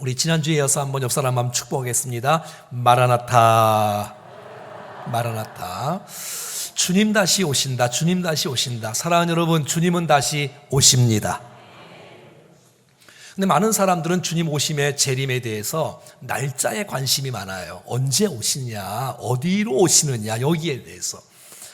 우리 지난주에 이어서 한번 옆 사람 한번 축복하겠습니다. 마라나타, 마라나타. 주님 다시 오신다, 주님 다시 오신다. 사랑하는 여러분, 주님은 다시 오십니다. 근데 많은 사람들은 주님 오심의 재림에 대해서 날짜에 관심이 많아요. 언제 오시냐, 어디로 오시느냐, 여기에 대해서.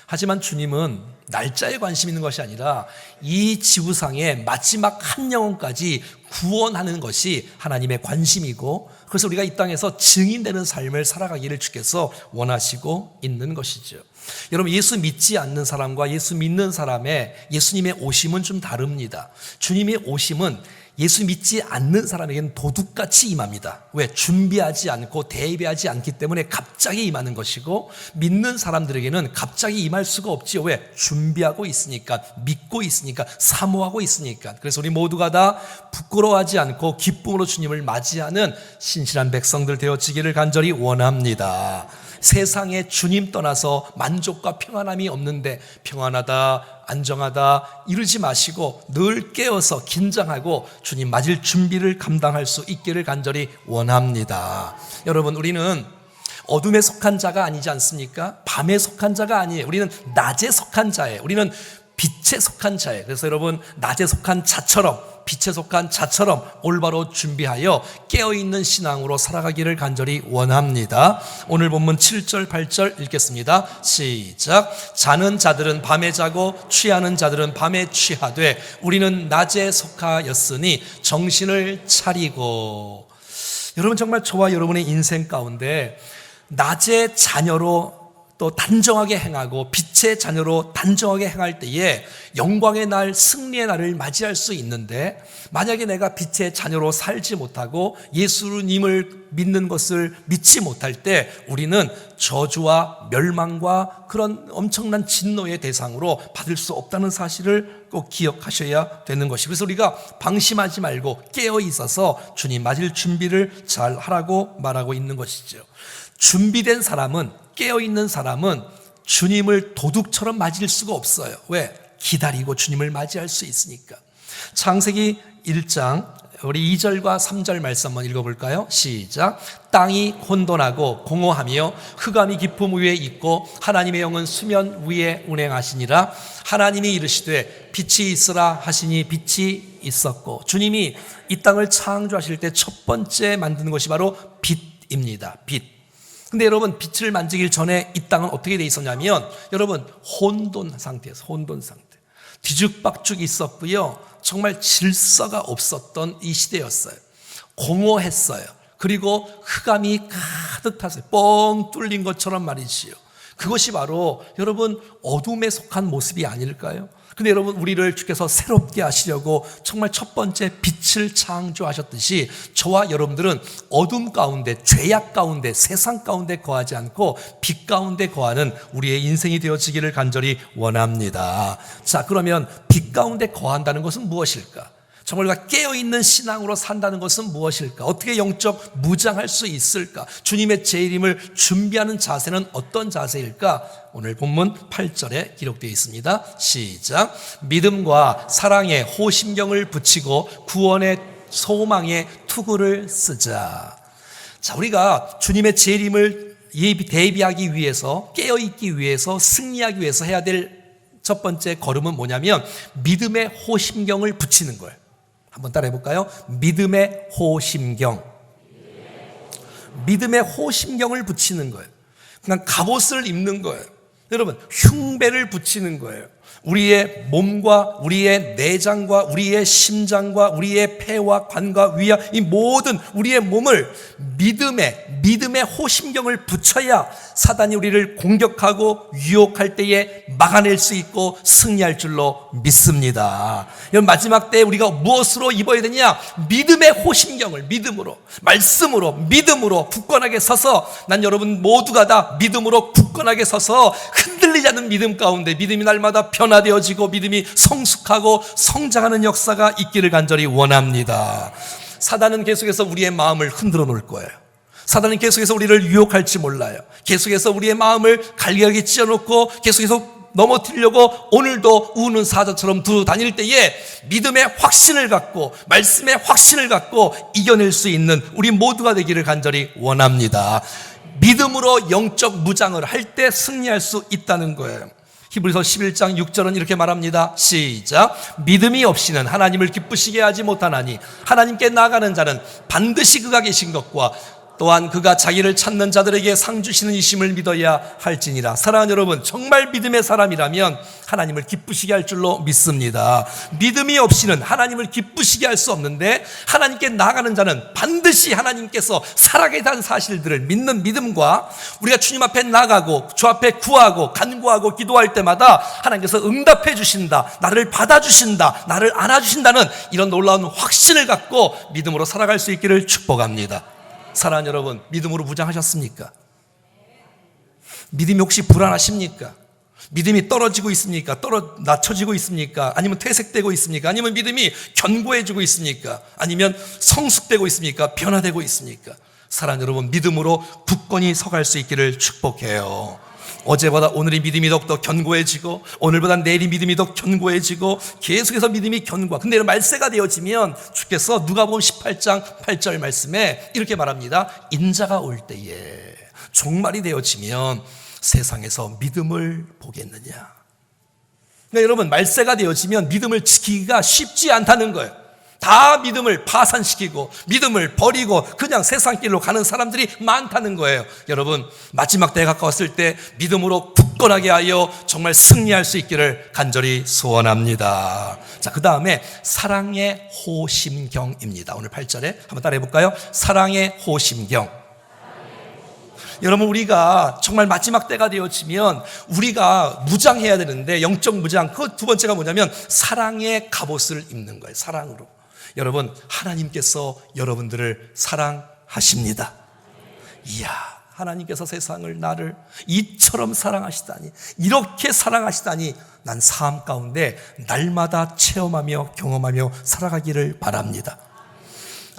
하지만 주님은 날짜에 관심 있는 것이 아니라 이 지구상의 마지막 한 영혼까지 구원하는 것이 하나님의 관심이고, 그래서 우리가 이 땅에서 증인되는 삶을 살아가기를 주께서 원하시고 있는 것이죠. 여러분, 예수 믿지 않는 사람과 예수 믿는 사람의 예수님의 오심은 좀 다릅니다. 주님의 오심은 예수 믿지 않는 사람에게는 도둑같이 임합니다. 왜? 준비하지 않고 대비하지 않기 때문에 갑자기 임하는 것이고, 믿는 사람들에게는 갑자기 임할 수가 없지요. 왜? 준비하고 있으니까, 믿고 있으니까, 사모하고 있으니까. 그래서 우리 모두가 다 부끄러워하지 않고 기쁨으로 주님을 맞이하는 신실한 백성들 되어지기를 간절히 원합니다. 세상에 주님 떠나서 만족과 평안함이 없는데, 평안하다, 안정하다 이러지 마시고 늘 깨어서 긴장하고 주님 맞을 준비를 감당할 수 있기를 간절히 원합니다. 여러분, 우리는 어둠에 속한 자가 아니지 않습니까? 밤에 속한 자가 아니에요. 우리는 낮에 속한 자예요. 우리는 빛에 속한 자예요. 그래서 여러분, 낮에 속한 자처럼, 빛에 속한 자처럼 올바로 준비하여 깨어있는 신앙으로 살아가기를 간절히 원합니다. 오늘 본문 7절 8절 읽겠습니다. 시작. 자는 자들은 밤에 자고 취하는 자들은 밤에 취하되 우리는 낮에 속하였으니 정신을 차리고. 여러분, 정말 저와 여러분의 인생 가운데 낮의 자녀로 또 단정하게 행하고 빛의 자녀로 단정하게 행할 때에 영광의 날, 승리의 날을 맞이할 수 있는데, 만약에 내가 빛의 자녀로 살지 못하고 예수님을 믿는 것을 믿지 못할 때 우리는 저주와 멸망과 그런 엄청난 진노의 대상으로 받을 수 없다는 사실을 꼭 기억하셔야 되는 것이. 그래서 우리가 방심하지 말고 깨어 있어서 주님 맞을 준비를 잘 하라고 말하고 있는 것이죠. 준비된 사람은, 깨어있는 사람은 주님을 도둑처럼 맞을 수가 없어요. 왜? 기다리고 주님을 맞이할 수 있으니까. 창세기 1장 우리 2절과 3절 말씀 한번 읽어볼까요? 시작. 땅이 혼돈하고 공허하며 흑암이 깊음 위에 있고 하나님의 영은 수면 위에 운행하시니라. 하나님이 이르시되 빛이 있으라 하시니 빛이 있었고. 주님이 이 땅을 창조하실 때 첫 번째 만드는 것이 바로 빛입니다. 빛. 근데 여러분, 빛을 만지기 전에 이 땅은 어떻게 돼 있었냐면, 여러분, 혼돈 상태에서, 혼돈 상태. 뒤죽박죽 있었고요. 정말 질서가 없었던 이 시대였어요. 공허했어요. 그리고 흑암이 가득 탔어요. 뻥 뚫린 것처럼 말이지요. 그것이 바로 여러분 어둠에 속한 모습이 아닐까요? 근데 여러분, 우리를 주께서 새롭게 하시려고 정말 첫 번째 빛을 창조하셨듯이 저와 여러분들은 어둠 가운데, 죄악 가운데, 세상 가운데 거하지 않고 빛 가운데 거하는 우리의 인생이 되어지기를 간절히 원합니다. 자, 그러면 빛 가운데 거한다는 것은 무엇일까? 정말 우리가 깨어있는 신앙으로 산다는 것은 무엇일까? 어떻게 영적 무장할 수 있을까? 주님의 재림을 준비하는 자세는 어떤 자세일까? 오늘 본문 8절에 기록되어 있습니다. 시작. 믿음과 사랑에 호심경을 붙이고 구원의 소망에 투구를 쓰자. 자, 우리가 주님의 재림을 대비하기 위해서, 깨어있기 위해서, 승리하기 위해서 해야 될 첫 번째 걸음은 뭐냐면 믿음의 호심경을 붙이는 거예요. 한번 따라해 볼까요? 믿음의 호심경. 믿음의 호심경을 붙이는 거예요. 그냥 갑옷을 입는 거예요. 여러분, 흉배를 붙이는 거예요. 우리의 몸과 우리의 내장과 우리의 심장과 우리의 폐와 관과 위와 이 모든 우리의 몸을 믿음의 호심경을 붙여야 사단이 우리를 공격하고 유혹할 때에 막아낼 수 있고 승리할 줄로 믿습니다. 여러분, 마지막 때에 우리가 무엇으로 입어야 되냐? 믿음의 호심경을 믿음으로, 말씀으로, 믿음으로 굳건하게 서서, 난 여러분 모두가 다 믿음으로 굳건하게 서서 흔들리지 않는 믿음 가운데 믿음이 날마다 변화되어지고 믿음이 성숙하고 성장하는 역사가 있기를 간절히 원합니다. 사단은 계속해서 우리의 마음을 흔들어 놓을 거예요. 사단은 계속해서 우리를 유혹할지 몰라요. 계속해서 우리의 마음을 갈기갈기 찢어놓고 계속해서 넘어뜨리려고 오늘도 우는 사자처럼 두루 다닐 때에 믿음의 확신을 갖고 말씀의 확신을 갖고 이겨낼 수 있는 우리 모두가 되기를 간절히 원합니다. 믿음으로 영적 무장을 할 때 승리할 수 있다는 거예요. 히브리서 11장 6절은 이렇게 말합니다. 시작. 믿음이 없이는 하나님을 기쁘시게 하지 못하나니 하나님께 나아가는 자는 반드시 그가 계신 것과 또한 그가 자기를 찾는 자들에게 상 주시는 이심을 믿어야 할지니라. 사랑하는 여러분, 정말 믿음의 사람이라면 하나님을 기쁘시게 할 줄로 믿습니다. 믿음이 없이는 하나님을 기쁘시게 할 수 없는데 하나님께 나아가는 자는 반드시 하나님께서 살아계에 대한 사실들을 믿는 믿음과 우리가 주님 앞에 나가고 주 앞에 구하고 간구하고 기도할 때마다 하나님께서 응답해 주신다, 나를 받아주신다, 나를 안아주신다는 이런 놀라운 확신을 갖고 믿음으로 살아갈 수 있기를 축복합니다. 사랑하는 여러분, 믿음으로 무장하셨습니까? 믿음이 혹시 불안하십니까? 믿음이 떨어지고 있습니까? 낮춰지고 있습니까? 아니면 퇴색되고 있습니까? 아니면 믿음이 견고해지고 있습니까? 아니면 성숙되고 있습니까? 변화되고 있습니까? 사랑하는 여러분, 믿음으로 굳건히 서갈 수 있기를 축복해요. 어제보다 오늘이 믿음이 더욱더 견고해지고 오늘보다 내일이 믿음이 더 견고해지고 계속해서 믿음이 견고하. 근데 말세가 되어지면 주께서 누가복음 18장 8절 말씀에 이렇게 말합니다. 인자가 올 때에 종말이 되어지면 세상에서 믿음을 보겠느냐. 그러니까 여러분, 말세가 되어지면 믿음을 지키기가 쉽지 않다는 거예요. 다 믿음을 파산시키고 믿음을 버리고 그냥 세상 길로 가는 사람들이 많다는 거예요. 여러분, 마지막 때에 가까웠을 때 믿음으로 굳건하게 하여 정말 승리할 수 있기를 간절히 소원합니다. 자, 그 다음에 사랑의 호심경입니다. 오늘 8절에 한번 따라해 볼까요? 사랑의 호심경. 여러분, 우리가 정말 마지막 때가 되어지면 우리가 무장해야 되는데 영적 무장, 그 두 번째가 뭐냐면 사랑의 갑옷을 입는 거예요. 사랑으로. 여러분, 하나님께서 여러분들을 사랑하십니다. 이야, 하나님께서 세상을 나를 이처럼 사랑하시다니, 이렇게 사랑하시다니 난 삶 가운데 날마다 체험하며 경험하며 살아가기를 바랍니다.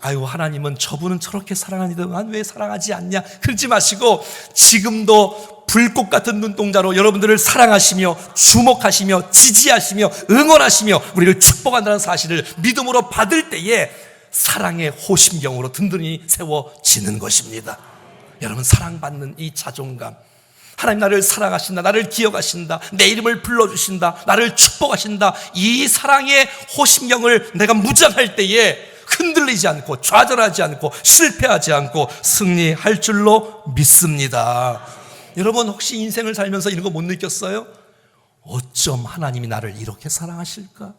아유, 하나님은 저분은 저렇게 사랑하는데 난 왜 사랑하지 않냐, 그러지 마시고 지금도 불꽃 같은 눈동자로 여러분들을 사랑하시며 주목하시며 지지하시며 응원하시며 우리를 축복한다는 사실을 믿음으로 받을 때에 사랑의 호심경으로 든든히 세워지는 것입니다. 여러분, 사랑받는 이 자존감, 하나님 나를 사랑하신다, 나를 기억하신다, 내 이름을 불러주신다, 나를 축복하신다, 이 사랑의 호심경을 내가 무장할 때에 흔들리지 않고 좌절하지 않고 실패하지 않고 승리할 줄로 믿습니다. 여러분, 혹시 인생을 살면서 이런 거 못 느꼈어요? 어쩜 하나님이 나를 이렇게 사랑하실까?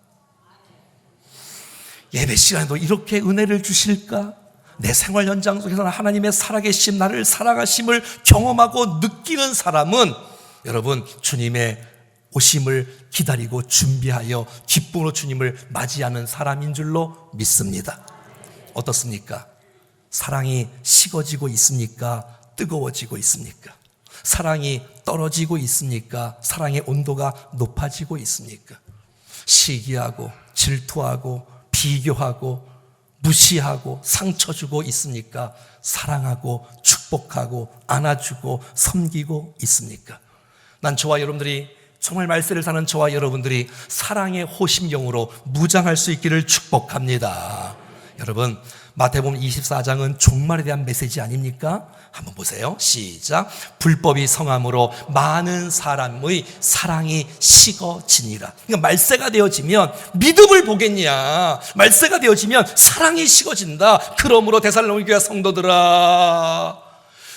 예배 시간에도 이렇게 은혜를 주실까? 내 생활 현장 속에서는 하나님의 살아계심, 나를 사랑하심을 경험하고 느끼는 사람은 여러분, 주님의 오심을 기다리고 준비하여 기쁨으로 주님을 맞이하는 사람인 줄로 믿습니다. 어떻습니까? 사랑이 식어지고 있습니까? 뜨거워지고 있습니까? 사랑이 떨어지고 있습니까? 사랑의 온도가 높아지고 있습니까? 시기하고 질투하고 비교하고 무시하고 상처 주고 있습니까? 사랑하고 축복하고 안아주고 섬기고 있습니까? 난 저와 여러분들이 정말 말세를 사는 저와 여러분들이 사랑의 호심경으로 무장할 수 있기를 축복합니다. 여러분, 마태복음 24장은 종말에 대한 메시지 아닙니까? 한번 보세요. 시작. 불법이 성함으로 많은 사람의 사랑이 식어지니라. 그러니까 말세가 되어지면 믿음을 보겠냐, 말세가 되어지면 사랑이 식어진다. 그러므로 데살로니가 교회 성도들아,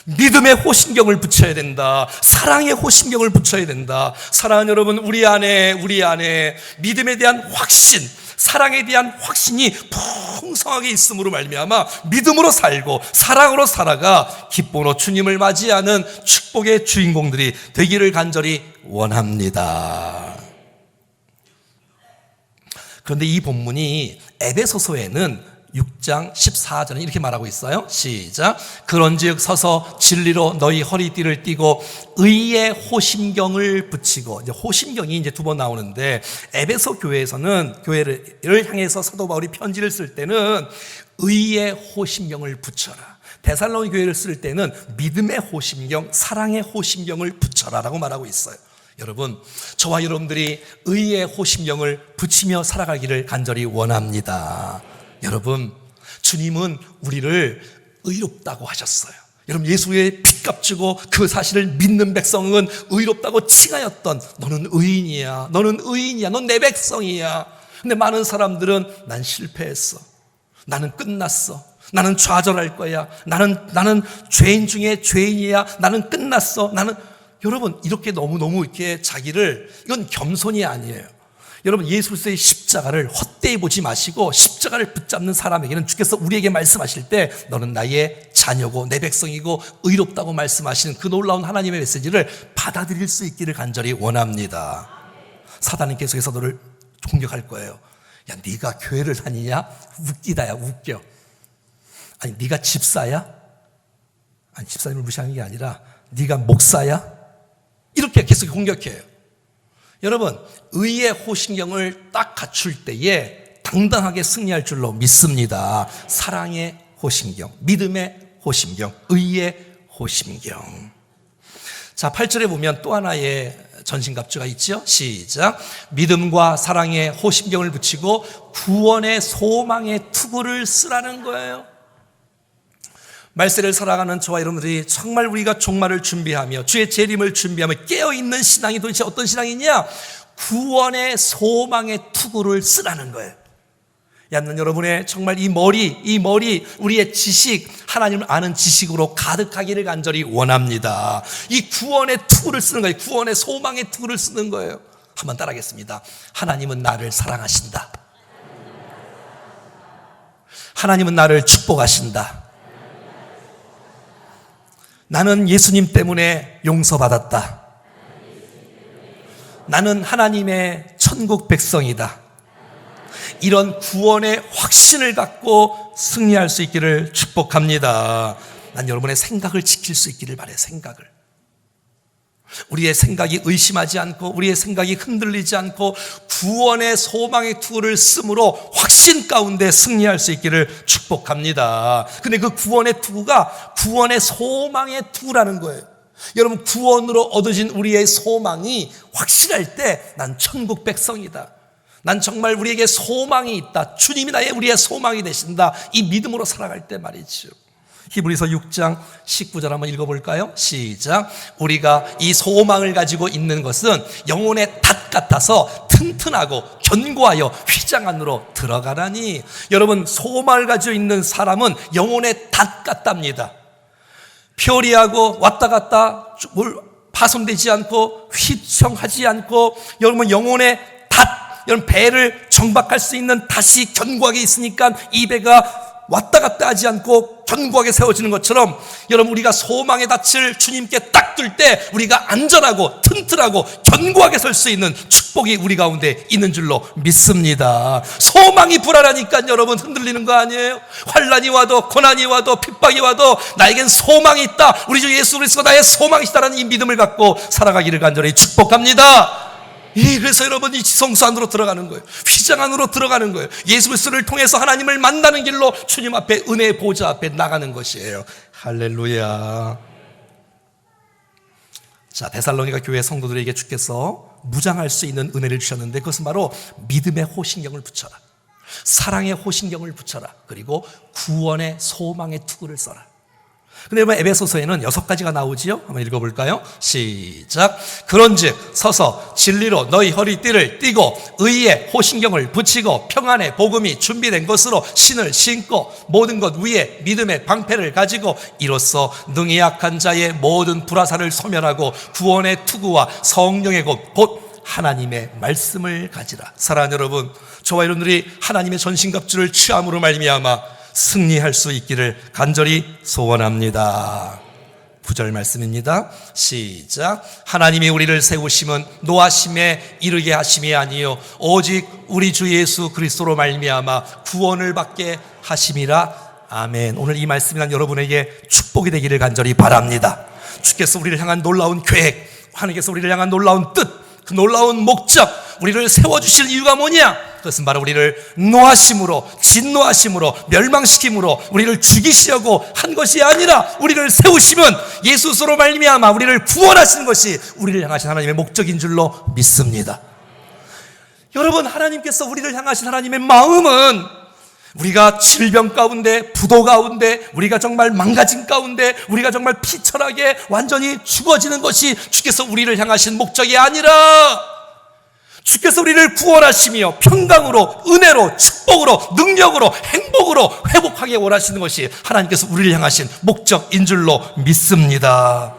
믿음의 호심경을 붙여야 된다. 사랑의 호심경을 붙여야 된다. 사랑하는 여러분, 우리 안에 믿음에 대한 확신, 사랑에 대한 확신이 풍성하게 있음으로 말미암아 믿음으로 살고 사랑으로 살아가 기쁨으로 주님을 맞이하는 축복의 주인공들이 되기를 간절히 원합니다. 그런데 이 본문이 에베소서에는 6장 14절은 이렇게 말하고 있어요. 시작. 그런즉 서서 진리로 너희 허리띠를 띠고 의의 호심경을 붙이고, 이제 호심경이 이제 두 번 나오는데 에베소 교회에서는 교회를 향해서 사도 바울이 편지를 쓸 때는 의의 호심경을 붙여라, 데살로니 교회를 쓸 때는 믿음의 호심경, 사랑의 호심경을 붙여라라고 말하고 있어요. 여러분, 저와 여러분들이 의의 호심경을 붙이며 살아가기를 간절히 원합니다. 여러분, 주님은 우리를 의롭다고 하셨어요. 여러분, 예수의 핏값 주고 그 사실을 믿는 백성은 의롭다고 칭하였던, 너는 의인이야, 너는 의인이야, 넌 내 백성이야. 근데 많은 사람들은 난 실패했어, 나는 끝났어, 나는 좌절할 거야, 나는 죄인 중에 죄인이야, 나는 끝났어, 여러분, 이렇게 너무너무 이렇게 자기를, 이건 겸손이 아니에요. 여러분, 예수 그리스도의 십자가를 헛되이 보지 마시고 십자가를 붙잡는 사람에게는 주께서 우리에게 말씀하실 때 너는 나의 자녀고 내 백성이고 의롭다고 말씀하시는 그 놀라운 하나님의 메시지를 받아들일 수 있기를 간절히 원합니다. 사단은 계속해서 너를 공격할 거예요. 야, 네가 교회를 다니냐? 웃기다야, 웃겨. 아니, 네가 집사야? 아니, 집사님을 무시하는 게 아니라 네가 목사야? 이렇게 계속 공격해요. 여러분, 의의 호심경을 딱 갖출 때에 당당하게 승리할 줄로 믿습니다. 사랑의 호심경, 믿음의 호심경, 의의 호심경. 자, 8절에 보면 또 하나의 전신갑주가 있죠. 시작. 믿음과 사랑의 호심경을 붙이고 구원의 소망의 투구를 쓰라는 거예요. 말세를 살아가는 저와 여러분들이 정말 우리가 종말을 준비하며 주의 재림을 준비하며 깨어있는 신앙이 도대체 어떤 신앙이냐? 구원의 소망의 투구를 쓰라는 거예요. 얕는 여러분의 정말 이 머리 우리의 지식, 하나님을 아는 지식으로 가득하기를 간절히 원합니다. 이 구원의 투구를 쓰는 거예요. 구원의 소망의 투구를 쓰는 거예요. 한번 따라하겠습니다. 하나님은 나를 사랑하신다. 하나님은 나를 축복하신다. 나는 예수님 때문에 용서받았다. 나는 하나님의 천국 백성이다. 이런 구원의 확신을 갖고 승리할 수 있기를 축복합니다. 난 여러분의 생각을 지킬 수 있기를 바라요. 생각을. 우리의 생각이 의심하지 않고 우리의 생각이 흔들리지 않고 구원의 소망의 투구를 쓰므로 확신 가운데 승리할 수 있기를 축복합니다. 근데 그 구원의 투구가 구원의 소망의 투구라는 거예요. 여러분, 구원으로 얻어진 우리의 소망이 확실할 때 난 천국 백성이다. 난 정말 우리에게 소망이 있다. 주님이 우리의 소망이 되신다. 이 믿음으로 살아갈 때 말이죠. 히브리서 6장 19절 한번 읽어볼까요? 시작. 우리가 이 소망을 가지고 있는 것은 영혼의 닷 같아서 튼튼하고 견고하여 휘장 안으로 들어가라니. 여러분, 소망을 가지고 있는 사람은 영혼의 닷 같답니다. 표리하고 왔다 갔다 파손되지 않고 휘청하지 않고, 여러분 영혼의 닷, 여러분 배를 정박할 수 있는 닷이 견고하게 있으니까 이 배가 왔다 갔다 하지 않고 견고하게 세워지는 것처럼, 여러분 우리가 소망의 닻을 주님께 딱 둘 때 우리가 안전하고 튼튼하고 견고하게 설 수 있는 축복이 우리 가운데 있는 줄로 믿습니다. 소망이 불안하니까 여러분 흔들리는 거 아니에요? 환난이 와도 고난이 와도 핍박이 와도 나에겐 소망이 있다. 우리 주 예수 그리스도가 나의 소망이시다라는 이 믿음을 갖고 살아가기를 간절히 축복합니다. 그래서 여러분 이 지성소 안으로 들어가는 거예요. 휘장 안으로 들어가는 거예요. 예수 그리스도를 통해서 하나님을 만나는 길로 주님 앞에, 은혜의 보좌 앞에 나가는 것이에요. 할렐루야. 자, 데살로니가 교회 성도들에게 주께서 무장할 수 있는 은혜를 주셨는데, 그것은 바로 믿음의 호신경을 붙여라, 사랑의 호신경을 붙여라, 그리고 구원의 소망의 투구를 써라. 근데 여러분, 에베소서에는 6가지가 나오지요? 한번 읽어볼까요? 시작. 그런즉 서서 진리로 너희 허리띠를 띠고 의의 호신경을 붙이고 평안의 복음이 준비된 것으로 신을 신고 모든 것 위에 믿음의 방패를 가지고 이로써 능히 약한 자의 모든 불화살을 소멸하고 구원의 투구와 성령의 곧 하나님의 말씀을 가지라. 사랑하는 여러분, 저와 여러분들이 하나님의 전신갑주를 취함으로 말미암아 승리할 수 있기를 간절히 소원합니다. 9절 말씀입니다. 시작. 하나님이 우리를 세우심은 노하심에 이르게 하심이 아니요 오직 우리 주 예수 그리스도로 말미암아 구원을 받게 하심이라. 아멘. 오늘 이 말씀이 난 여러분에게 축복이 되기를 간절히 바랍니다. 주께서 우리를 향한 놀라운 계획, 하나님께서 우리를 향한 놀라운 뜻, 그 놀라운 목적, 우리를 세워주실 이유가 뭐냐? 그것은 바로 우리를 노하심으로, 진노하심으로, 멸망시킴으로 우리를 죽이시려고 한 것이 아니라 우리를 세우시면 예수로 말미암아 우리를 구원하시는 것이 우리를 향하신 하나님의 목적인 줄로 믿습니다. 여러분, 하나님께서 우리를 향하신 하나님의 마음은 우리가 질병 가운데, 부도 가운데, 우리가 정말 망가진 가운데, 우리가 정말 피철하게 완전히 죽어지는 것이 주께서 우리를 향하신 목적이 아니라 주께서 우리를 구원하시며 평강으로, 은혜로, 축복으로, 능력으로, 행복으로 회복하게 원하시는 것이 하나님께서 우리를 향하신 목적인 줄로 믿습니다.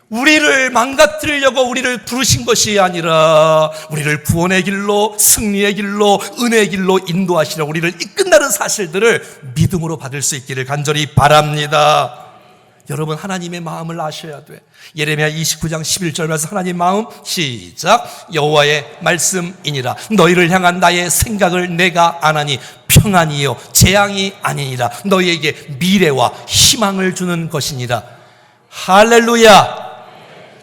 우리를 망가뜨리려고 우리를 부르신 것이 아니라 우리를 구원의 길로, 승리의 길로, 은혜의 길로 인도하시려 우리를 이끈다는 사실들을 믿음으로 받을 수 있기를 간절히 바랍니다. 여러분, 하나님의 마음을 아셔야 돼. 예레미야 29장 11절 말씀, 하나님 마음 시작. 여호와의 말씀이니라. 너희를 향한 나의 생각을 내가 아나니 평안이요 재앙이 아니니라. 너희에게 미래와 희망을 주는 것이니라. 할렐루야.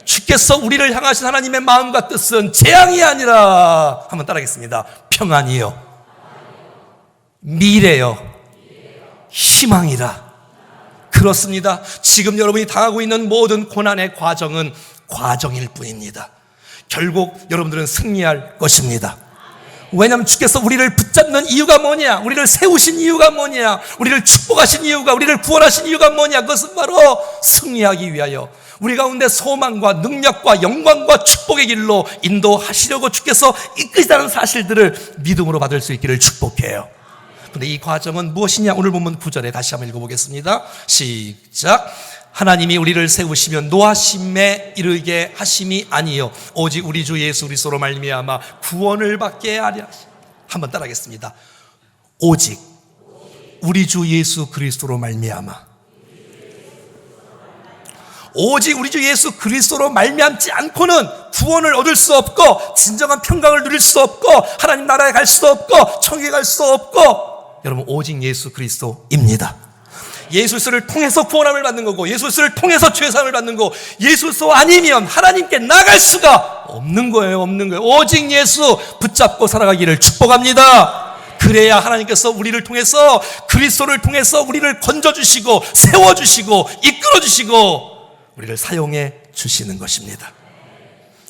주께서 우리를 향하신 하나님의 마음과 뜻은 재앙이 아니라, 한번 따라하겠습니다. 평안이요 미래요 희망이라. 그렇습니다. 지금 여러분이 당하고 있는 모든 고난의 과정은 과정일 뿐입니다. 결국 여러분들은 승리할 것입니다. 왜냐하면 주께서 우리를 붙잡는 이유가 뭐냐? 우리를 세우신 이유가 뭐냐? 우리를 축복하신 이유가, 우리를 구원하신 이유가 뭐냐? 그것은 바로 승리하기 위하여 우리 가운데 소망과 능력과 영광과 축복의 길로 인도하시려고 주께서 이끄시다는 사실들을 믿음으로 받을 수 있기를 축복해요. 그런데 이 과정은 무엇이냐? 오늘 본문 9절에 다시 한번 읽어보겠습니다. 시작. 하나님이 우리를 세우시며 노하심에 이르게 하심이 아니요 오직 우리 주 예수 그리스도로 말미암아 구원을 받게 하려 하심. 한번 따라하겠습니다. 오직 우리 주 예수 그리스도로 말미암아, 오직 우리 주 예수 그리스도로 말미암지 않고는 구원을 얻을 수 없고 진정한 평강을 누릴 수 없고 하나님 나라에 갈 수도 없고 천국에 갈 수도 없고, 여러분, 오직 예수 그리스도입니다. 예수 그리스도를 통해서 구원함을 받는 거고, 예수 그리스도를 통해서 죄사함을 받는 거고, 예수 그리스도 아니면 하나님께 나갈 수가 없는 거예요. 없는 거예요. 오직 예수 붙잡고 살아가기를 축복합니다. 그래야 하나님께서 우리를 통해서, 그리스도를 통해서 우리를 건져주시고 세워주시고 이끌어주시고 우리를 사용해 주시는 것입니다.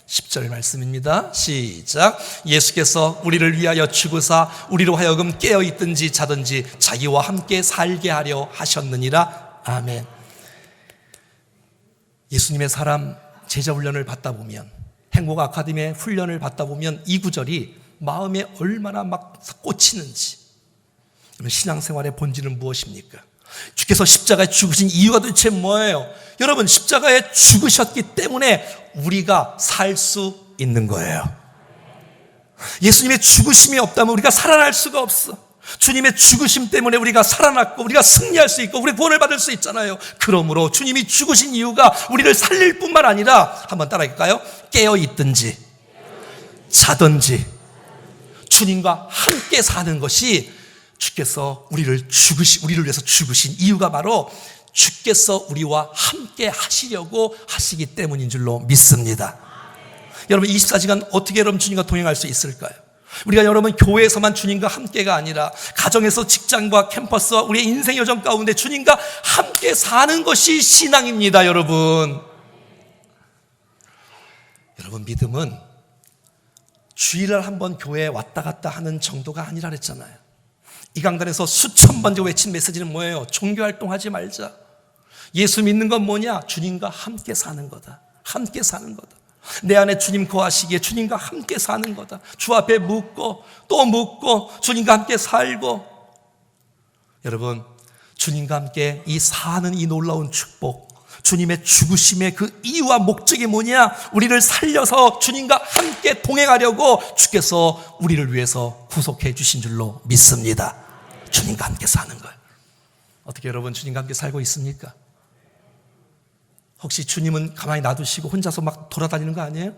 10절 말씀입니다. 시작. 예수께서 우리를 위하여 죽으사 우리로 하여금 깨어있든지 자든지 자기와 함께 살게 하려 하셨느니라. 아멘. 예수님의 사람 제자 훈련을 받다 보면, 행복 아카데미의 훈련을 받다 보면 이 구절이 마음에 얼마나 막 꽂히는지. 신앙생활의 본질은 무엇입니까? 주께서 십자가에 죽으신 이유가 도대체 뭐예요? 여러분, 십자가에 죽으셨기 때문에 우리가 살 수 있는 거예요. 예수님의 죽으심이 없다면 우리가 살아날 수가 없어. 주님의 죽으심 때문에 우리가 살아났고 우리가 승리할 수 있고 우리 구원을 받을 수 있잖아요. 그러므로 주님이 죽으신 이유가 우리를 살릴 뿐만 아니라, 한번 따라할까요? 깨어 있든지 자든지 주님과 함께 사는 것이, 주께서 우리를 위해서 죽으신 이유가 바로 주께서 우리와 함께 하시려고 하시기 때문인 줄로 믿습니다. 여러분, 24시간 어떻게 여러분 주님과 동행할 수 있을까요? 우리가 여러분 교회에서만 주님과 함께가 아니라 가정에서, 직장과 캠퍼스와 우리의 인생 여정 가운데 주님과 함께 사는 것이 신앙입니다. 여러분, 믿음은 주일날 한번 교회에 왔다 갔다 하는 정도가 아니라 그랬잖아요. 이 강단에서 수천 번 외친 메시지는 뭐예요? 종교활동하지 말자. 예수 믿는 건 뭐냐? 주님과 함께 사는 거다. 함께 사는 거다. 내 안에 주님 거하시기에 주님과 함께 사는 거다. 주 앞에 묻고 또 묻고 주님과 함께 살고. 여러분, 주님과 함께 사는 이 놀라운 축복, 주님의 죽으심의 그 이유와 목적이 뭐냐? 우리를 살려서 주님과 함께 동행하려고 주께서 우리를 위해서 구속해 주신 줄로 믿습니다. 주님과 함께 사는 거예요. 어떻게 여러분 주님과 함께 살고 있습니까? 혹시 주님은 가만히 놔두시고 혼자서 막 돌아다니는 거 아니에요?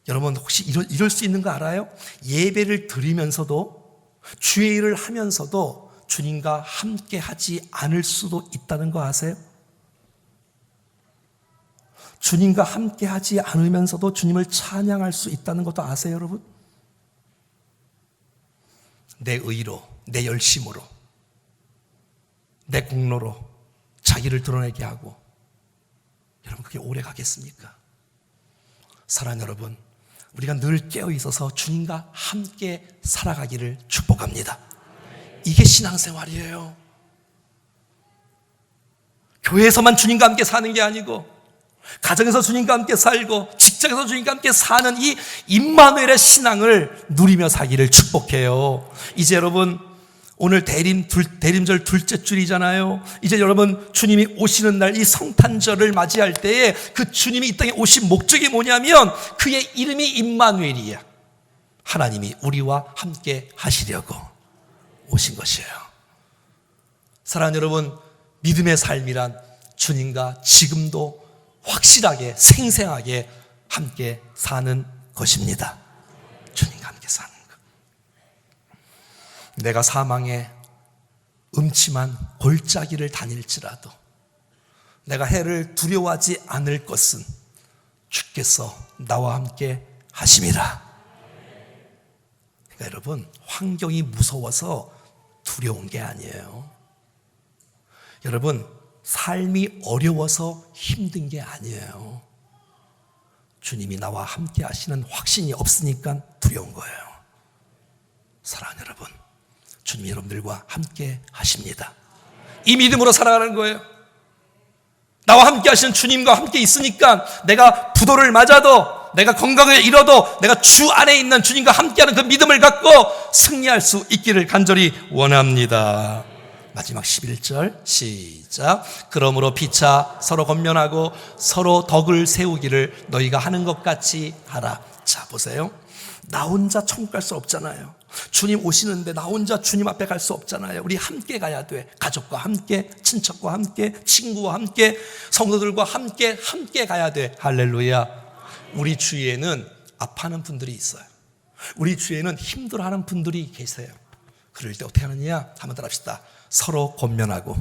여러분, 혹시 이럴 수 있는 거 알아요? 예배를 드리면서도, 주의 일을 하면서도 주님과 함께 하지 않을 수도 있다는 거 아세요? 주님과 함께 하지 않으면서도 주님을 찬양할 수 있다는 것도 아세요, 여러분? 내 의로, 내 열심으로, 내 공로로 자기를 드러내게 하고, 여러분 그게 오래 가겠습니까? 사랑하는 여러분, 우리가 늘 깨어 있어서 주님과 함께 살아가기를 축복합니다. 이게 신앙생활이에요. 교회에서만 주님과 함께 사는 게 아니고, 가정에서 주님과 함께 살고, 직장에서 주님과 함께 사는 이 임마누엘의 신앙을 누리며 사기를 축복해요. 이제 여러분, 오늘 대림절 둘째 주일이잖아요. 이제 여러분, 주님이 오시는 날 이 성탄절을 맞이할 때에 그 주님이 이 땅에 오신 목적이 뭐냐면 그의 이름이 임마누엘이야. 하나님이 우리와 함께 하시려고 오신 것이에요. 사랑하는 여러분, 믿음의 삶이란 주님과 지금도 확실하게 생생하게 함께 사는 것입니다. 주님과 함께 사는 것. 내가 사망의 음침한 골짜기를 다닐지라도 내가 해를 두려워하지 않을 것은 주께서 나와 함께 하심이라. 그러니까 여러분, 환경이 무서워서 두려운 게 아니에요. 여러분, 삶이 어려워서 힘든 게 아니에요. 주님이 나와 함께 하시는 확신이 없으니까 두려운 거예요. 사랑하는 여러분, 주님이 여러분들과 함께 하십니다. 이 믿음으로 살아가는 거예요. 나와 함께 하시는 주님과 함께 있으니까 내가 부도를 맞아도, 내가 건강을 잃어도 내가 주 안에 있는 주님과 함께하는 그 믿음을 갖고 승리할 수 있기를 간절히 원합니다. 마지막 11절 시작. 그러므로 피차 서로 권면하고 서로 덕을 세우기를 너희가 하는 것 같이 하라. 자, 보세요. 나 혼자 천국 갈 수 없잖아요. 주님 오시는데 나 혼자 주님 앞에 갈 수 없잖아요. 우리 함께 가야 돼. 가족과 함께, 친척과 함께, 친구와 함께, 성도들과 함께 가야 돼. 할렐루야. 우리 주위에는 아파하는 분들이 있어요. 우리 주위에는 힘들어하는 분들이 계세요. 그럴 때 어떻게 하느냐? 한번 따라합시다. 서로 권면하고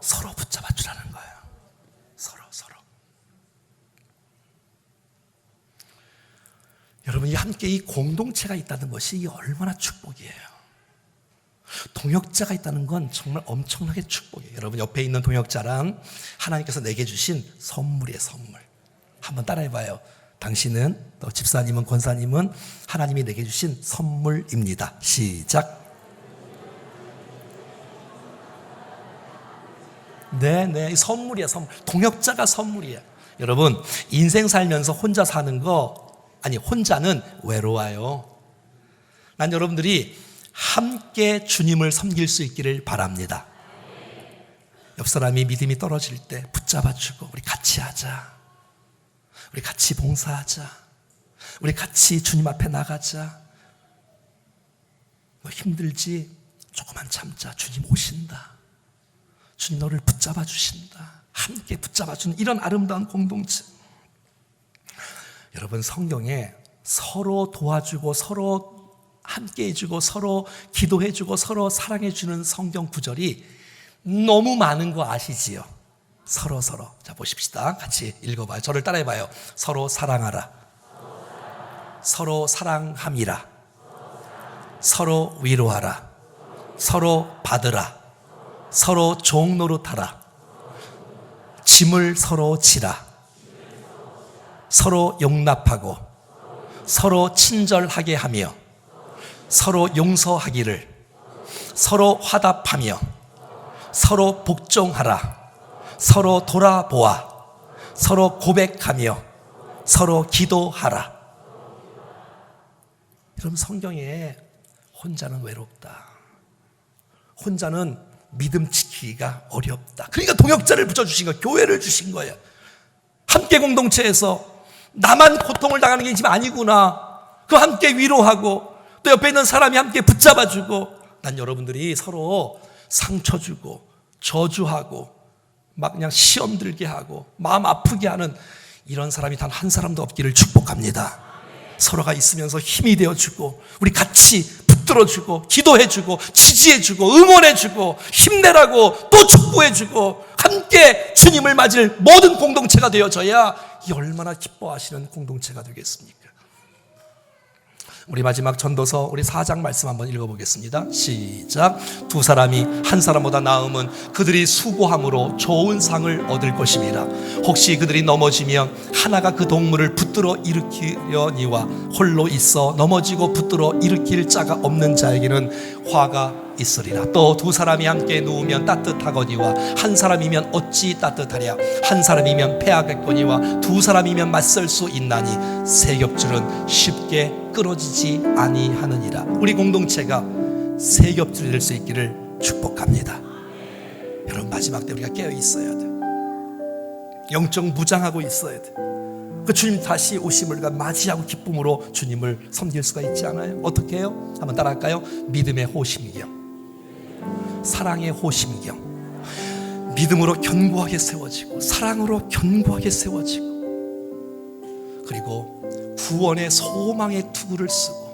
서로 붙잡아 주라는 거예요. 서로. 여러분, 이 함께 이 공동체가 있다는 것이 얼마나 축복이에요. 동역자가 있다는 건 정말 엄청나게 축복이에요. 여러분, 옆에 있는 동역자랑 하나님께서 내게 주신 선물이에요. 선물. 한번 따라해봐요. 당신은, 또 집사님은, 권사님은 하나님이 내게 주신 선물입니다. 시작. 네, 선물이야, 선물. 동역자가 선물이야. 여러분, 인생 살면서 혼자 사는 거, 혼자는 외로워요. 난 여러분들이 함께 주님을 섬길 수 있기를 바랍니다. 옆 사람이 믿음이 떨어질 때 붙잡아주고, 우리 같이 하자. 우리 같이 봉사하자. 우리 같이 주님 앞에 나가자. 너 힘들지? 조금만 참자. 주님 오신다. 주님 너를 붙잡아 주신다. 함께 붙잡아 주는 이런 아름다운 공동체. 여러분, 성경에 서로 도와주고 서로 함께 해주고 서로 기도해주고 서로 사랑해주는 성경 구절이 너무 많은 거 아시지요? 서로. 자, 보십시다. 같이 읽어봐요. 저를 따라해봐요. 서로 사랑하라. 서로 사랑함이라. 서로 위로하라. 서로 받으라. 서로 종노릇하라. 짐을 서로 지라. 서로 용납하고 서로 친절하게 하며 서로 용서하기를, 서로 화답하며 서로 복종하라. 서로 돌아보아 서로 고백하며 서로 기도하라. 여러분, 성경에 혼자는 외롭다, 혼자는 믿음 지키기가 어렵다, 그러니까 동역자를 붙여주신 거예요. 교회를 주신 거예요. 함께 공동체에서 나만 고통을 당하는 게 지금 아니구나, 그 함께 위로하고 또 옆에 있는 사람이 함께 붙잡아주고, 난 여러분들이 서로 상처 주고 저주하고 막 그냥 시험 들게 하고 마음 아프게 하는 이런 사람이 단 한 사람도 없기를 축복합니다. 서로가 있으면서 힘이 되어주고 우리 같이 붙들어주고 기도해주고 지지해주고 응원해주고 힘내라고 또 촉구해주고 함께 주님을 맞을 모든 공동체가 되어져야 이 얼마나 기뻐하시는 공동체가 되겠습니까? 우리 마지막 전도서 우리 4장 말씀 한번 읽어보겠습니다. 시작. 두 사람이 한 사람보다 나음은 그들이 수고함으로 좋은 상을 얻을 것임이라. 혹시 그들이 넘어지면 하나가 그 동물을 붙들어 일으키려니와 홀로 있어 넘어지고 붙들어 일으킬 자가 없는 자에게는 화가 있으리라. 또 두 사람이 함께 누우면 따뜻하거니와 한 사람이면 어찌 따뜻하랴. 한 사람이면 패하겠거니와 두 사람이면 맞설 수 있나니 세 겹줄은 쉽게 끊어지지 아니하느니라. 우리 공동체가 세 겹줄이 될 수 있기를 축복합니다. 여러분, 마지막 때 우리가 깨어 있어야 돼. 영적 무장하고 있어야 돼. 그 주님 다시 오심을 맞이하고 기쁨으로 주님을 섬길 수가 있지 않아요? 어떻게 해요? 한번 따라할까요? 믿음의 호심경, 사랑의 호심경, 믿음으로 견고하게 세워지고 사랑으로 견고하게 세워지고, 그리고 구원의 소망의 투구를 쓰고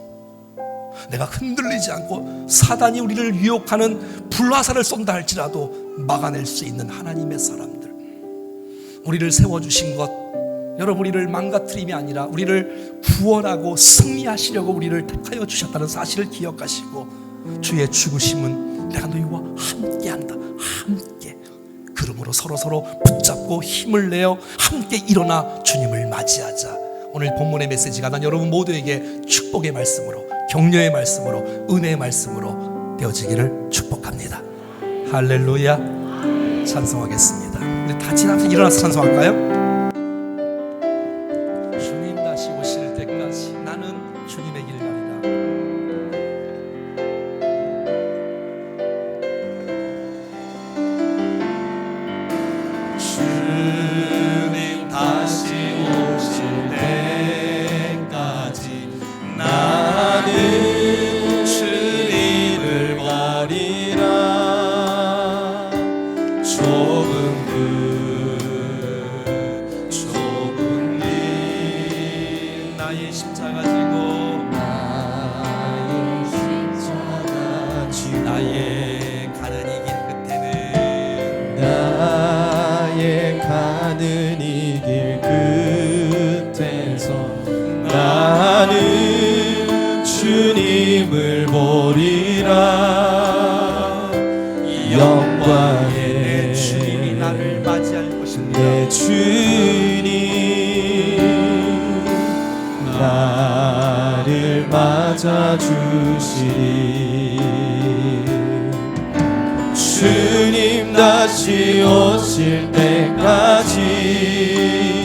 내가 흔들리지 않고 사단이 우리를 유혹하는 불화살을 쏜다 할지라도 막아낼 수 있는 하나님의 사람들, 우리를 세워주신 것, 여러분, 우리를 망가뜨림이 아니라 우리를 구원하고 승리하시려고 우리를 택하여 주셨다는 사실을 기억하시고, 주의 죽으심은 내가 너희와 함께한다, 함께. 그러므로 서로 붙잡고 힘을 내어 함께 일어나 주님을 맞이하자. 오늘 본문의 메시지가 난 여러분 모두에게 축복의 말씀으로, 격려의 말씀으로, 은혜의 말씀으로 되어지기를 축복합니다. 할렐루야. 찬송하겠습니다. 우리 다 같이 일어나서 찬송할까요? 주님 다시 오실 때까지 나는 주님의 길 가리라. 주님 다시 오실 때까지 나는 주님을 버리라. 좁은 길 나의 십자가 지고 나의 가는 이 길 끝에는 나의 가는 이 길 끝에서 나는 주님을 보리라. 영광의 내 주님이 나를 맞이할 것입니다. 내 주님 나를 맞아주시리. 주님 다시 오실 때까지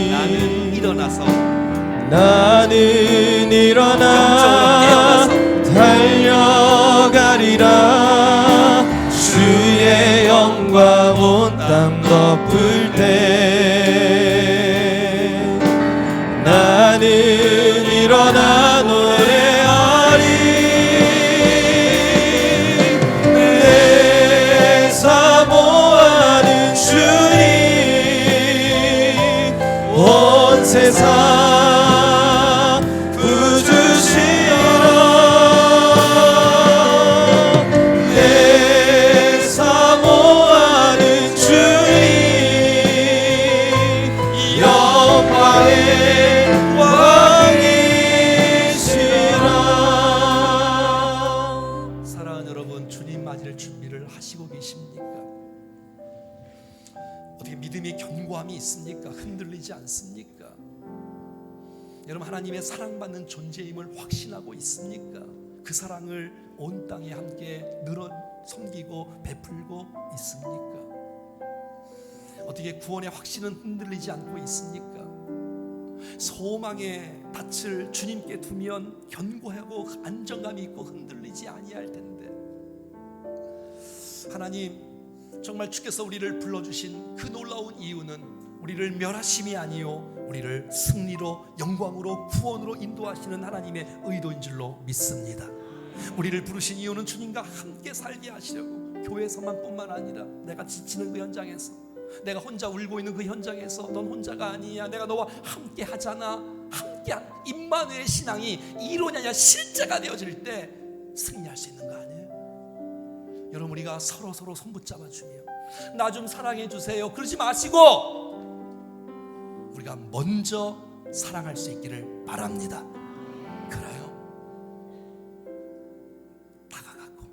나는 일어나 달려가리라. 주의 영광 온 땅 덮을 때 나는 일어나 노래하리. 내 사모하는 주님 온 세상 믿음의 견고함이 있습니까? 흔들리지 않습니까? 여러분, 하나님의 사랑받는 존재임을 확신하고 있습니까? 그 사랑을 온 땅에 함께 늘어 섬기고 베풀고 있습니까? 어떻게 구원의 확신은 흔들리지 않고 있습니까? 소망의 닻을 주님께 두면 견고하고 안정감이 있고 흔들리지 아니할 텐데, 하나님, 정말 주께서 우리를 불러주신 그 놀라운 이유는 우리를 멸하심이 아니요 우리를 승리로, 영광으로, 구원으로 인도하시는 하나님의 의도인 줄로 믿습니다. 우리를 부르신 이유는 주님과 함께 살게 하시려고, 교회에서만 뿐만 아니라 내가 지치는 그 현장에서, 내가 혼자 울고 있는 그 현장에서 넌 혼자가 아니야, 내가 너와 함께 하잖아, 함께한 임마누엘 신앙이 이론이 아니라 실제가 되어질 때 승리할 수 있는 거 아니에요? 여러분, 우리가 서로 손붙잡아 주며 나 좀 사랑해 주세요. 그러지 마시고 우리가 먼저 사랑할 수 있기를 바랍니다. 그래요. 다가가고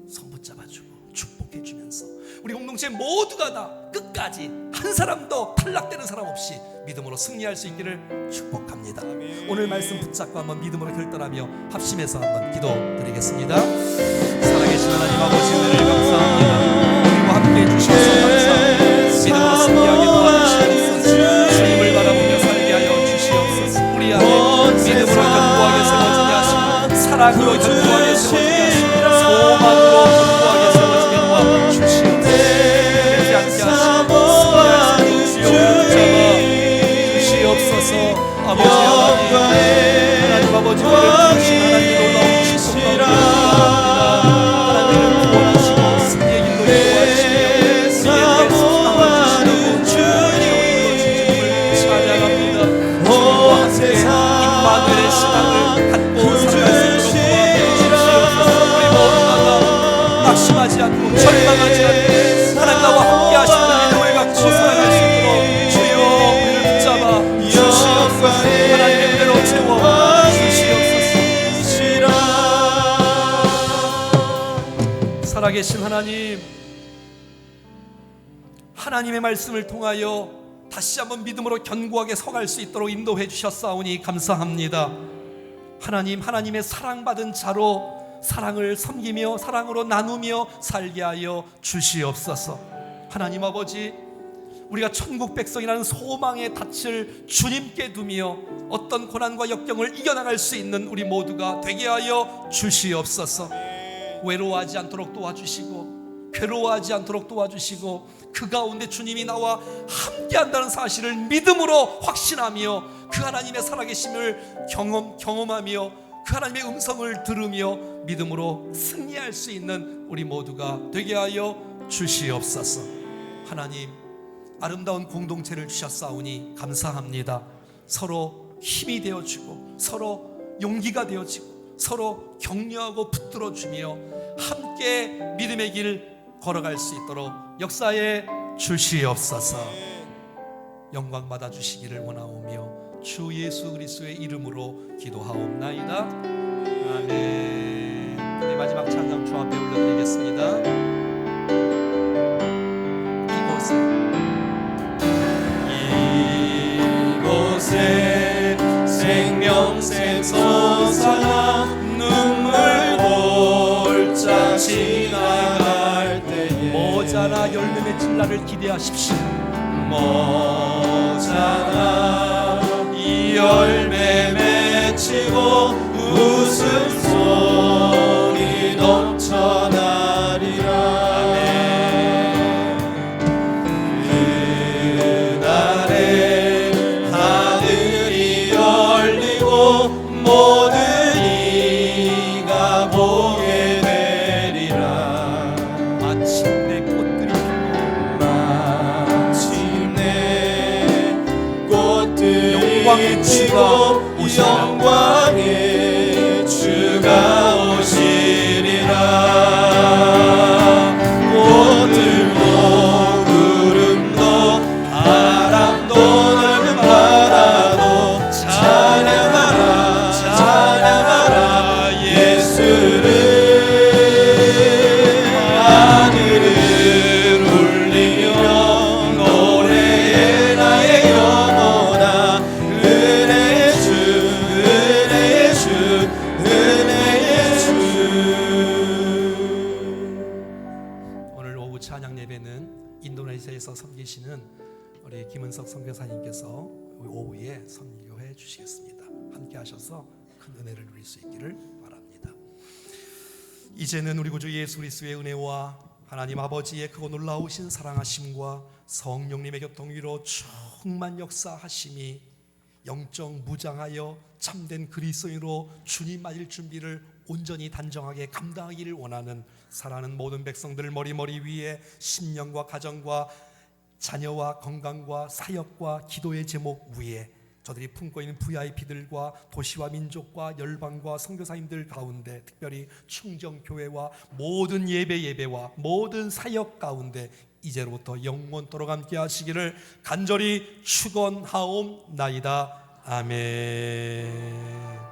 손 붙잡아주고 축복해주면서 우리 공동체 모두가 다 끝까지 한 사람도 탈락되는 사람 없이 믿음으로 승리할 수 있기를 축복합니다. 오늘 말씀 붙잡고 한번 믿음으로 결단하며 합심해서 한번 기도드리겠습니다. 살아계신 하나님 아버지, 은혜를 감사합니다. 우리와 함께 해주셔서 감사합니다. 믿음으로 승리하게 도와주시옵소서. 주님을 바라보며 살게 하여 주시옵소서. 우리 안에 믿음으로 견고하게 세워지게 하시고 사랑으로 견고하게 세워지게 하시고 소망으로 견고하게 세워지게 도와주시옵소서. 되지 않게 하시고 승리할 수 있는 주여 붙잡아 주시옵소서. 아버지 하나님 아버지, 우리를 부르신 하나님의 놀라운 축복과 하나님을 구원하시고 승리의 길로 인도하시며 우리의 주님을 찬양합니다. 주님과 함께 임마누엘의 신앙을 갖고 살아갈 수 있도록 도와주시옵소서. 우리 모두가 낙심하지 않고 절망하지 않고 하나님 나와 함께 하시는 믿음을 갖고 살아갈 수 있도록 주여 우리를 붙잡아 주시옵소서. 하나님의 은혜로 채워 주시옵소서. 살아계신 하나님, 하나님의 말씀을 통하여 다시 한번 믿음으로 견고하게 서갈 수 있도록 인도해 주셨사오니 감사합니다. 하나님, 하나님의 사랑받은 자로 사랑을 섬기며 사랑으로 나누며 살게 하여 주시옵소서. 하나님 아버지, 우리가 천국 백성이라는 소망의 닻을 주님께 두며 어떤 고난과 역경을 이겨나갈 수 있는 우리 모두가 되게 하여 주시옵소서. 외로워하지 않도록 도와주시고 괴로워하지 않도록 도와주시고 그 가운데 주님이 나와 함께한다는 사실을 믿음으로 확신하며 그 하나님의 살아계심을 경험하며 그 하나님의 음성을 들으며 믿음으로 승리할 수 있는 우리 모두가 되게 하여 주시옵소서. 하나님, 아름다운 공동체를 주셨사오니 감사합니다. 서로 힘이 되어주고 서로 용기가 되어지고 서로 격려하고 붙들어주며 함께 믿음의 길 걸어갈 수 있도록 역사해 주시옵소서. 영광 받아 주시기를 원하오며 주 예수 그리스도의 이름으로 기도하옵나이다. 아멘. 우리 마지막 찬양 주 앞에 올려드리겠습니다. 이곳에 생명샘 솟아나 눈물 골짜 지나갈 때에 모자라 열매 맺을 날을 기대하십시오. 모자라 이 열매 맺히고 웃음소리 넘쳐나리라. 모든 이가 보게 되리라. 마침내 꽃들이 영광의 주가 오시리라. 영광의 주가 오시리라. 꽃들도 구름도 바람도 넓은 바다도 찬양하라 예수를. 하늘을 울리며 노래해 나의 영혼아. 은혜의 주 은혜의 주 은혜의 주. 오늘 오후 찬양 예배는 인도네시아에서 섬기시는 우리 김은석 선교사님께서 오후에 선교해 주시겠습니다. 함께 하셔서 큰 은혜를 누릴 수 있기를 바랍니다. 이제는 우리 구주 예수 그리스도의 은혜와 하나님 아버지의 크고 놀라우신 사랑하심과 성령님의 교통위로 충만 역사하심이 영적 무장하여 참된 그리스도인으로 주님 맞을 준비를 온전히 단정하게 감당하기를 원하는 사랑하는 모든 백성들 머리 위에 신령과 가정과 자녀와 건강과 사역과 기도의 제목 위에 저들이 품고 있는 VIP들과 도시와 민족과 열방과 선교사님들 가운데, 특별히 충정교회와 모든 예배와 모든 사역 가운데 이제로부터 영원토록 함께 하시기를 간절히 축원하옵나이다. 아멘.